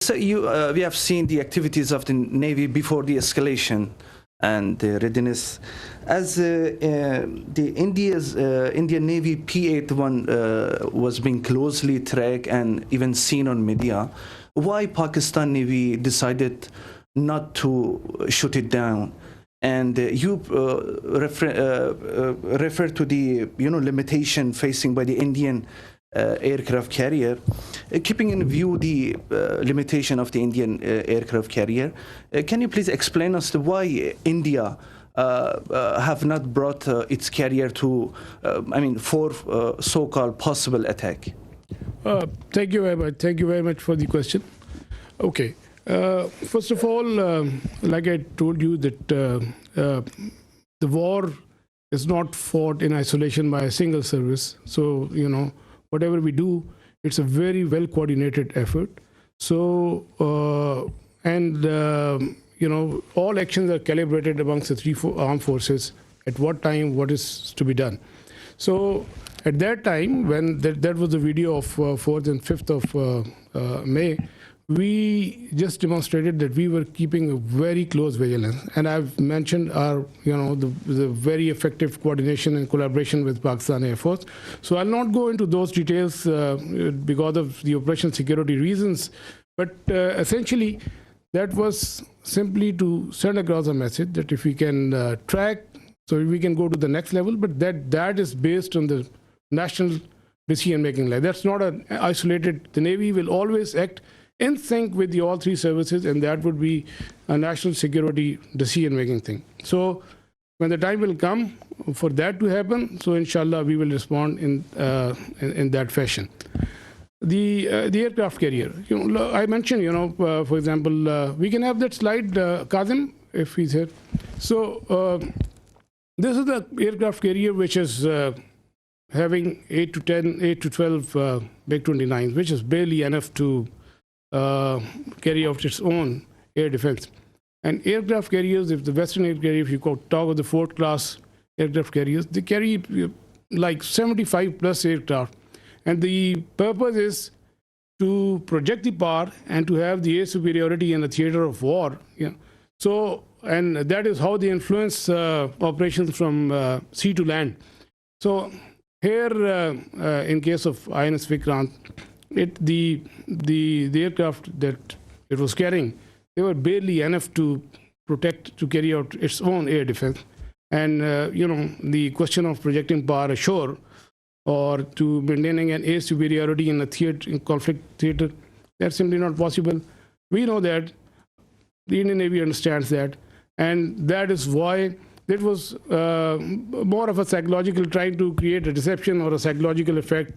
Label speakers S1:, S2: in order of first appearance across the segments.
S1: So we have seen the activities of the Navy before the escalation and the readiness. As the Indian Navy P-81 was being closely tracked and even seen on media, why Pakistan Navy decided not to shoot it down? And you refer to the limitation facing by the Indian aircraft carrier. Keeping in view the limitation of the Indian aircraft carrier, can you please explain us why India have not brought its carrier to, for so-called possible attack?
S2: Thank you very much. Thank you very much for the question. Okay. First of all, like I told you, that the war is not fought in isolation by a single service. So, whatever we do, it's a very well coordinated effort. So, all actions are calibrated amongst the three armed forces at what time, what is to be done. So, at that time, when that was the video of 4th and 5th of May, we just demonstrated that we were keeping a very close vigilance. And I've mentioned our, the very effective coordination and collaboration with Pakistan Air Force. So I'll not go into those details because of the operational security reasons. But essentially, that was simply to send across a message that if we can track, so we can go to the next level, but that is based on the national decision-making line. That's not an isolated. The Navy will always act in sync with all three services, and that would be a national security decision-making thing. So when the time will come for that to happen, so inshallah we will respond in that fashion. The aircraft carrier, I mentioned, for example, we can have that slide, Kazim, if he's here. So this is the aircraft carrier which is having 8 to 12 MiG-29s, which is barely enough to carry out its own air defense. And aircraft carriers, if the Western air carrier, if you talk of the 4th class aircraft carriers, they carry like 75 plus aircraft. And the purpose is to project the power and to have the air superiority in a theater of war. So, and that is how they influence operations from sea to land. So here, in case of INS Vikrant, the aircraft that it was carrying, they were barely enough to carry out its own air defense. And, the question of projecting power ashore or to maintaining an air superiority in a conflict theater, that's simply not possible. We know that. The Indian Navy understands that. And that is why it was more of a psychological, trying to create a deception or a psychological effect.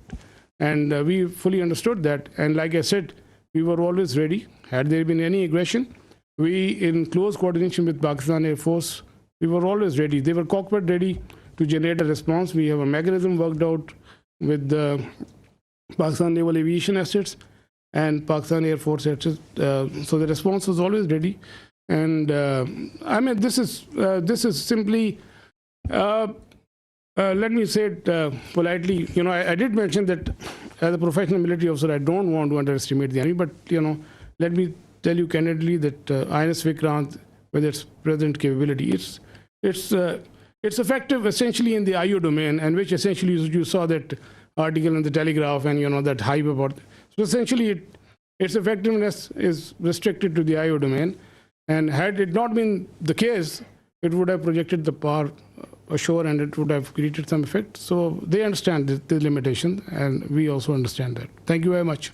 S2: And we fully understood that. And like I said, we were always ready. Had there been any aggression, we, in close coordination with Pakistan Air Force, we were always ready. They were cockpit ready to generate a response. We have a mechanism worked out with the Pakistan Naval Aviation assets and Pakistan Air Force assets. So the response was always ready. And this is simply, let me say it politely. I did mention that as a professional military officer, I don't want to underestimate the enemy. But let me tell you candidly that INS Vikrant, with its present capability, it's effective essentially in the IO domain, and which essentially you saw that article in the Telegraph and that hype about. So essentially, its effectiveness is restricted to the IO domain. And had it not been the case, it would have projected the power ashore and it would have created some effect. So they understand the limitation, and we also understand that. Thank you very much.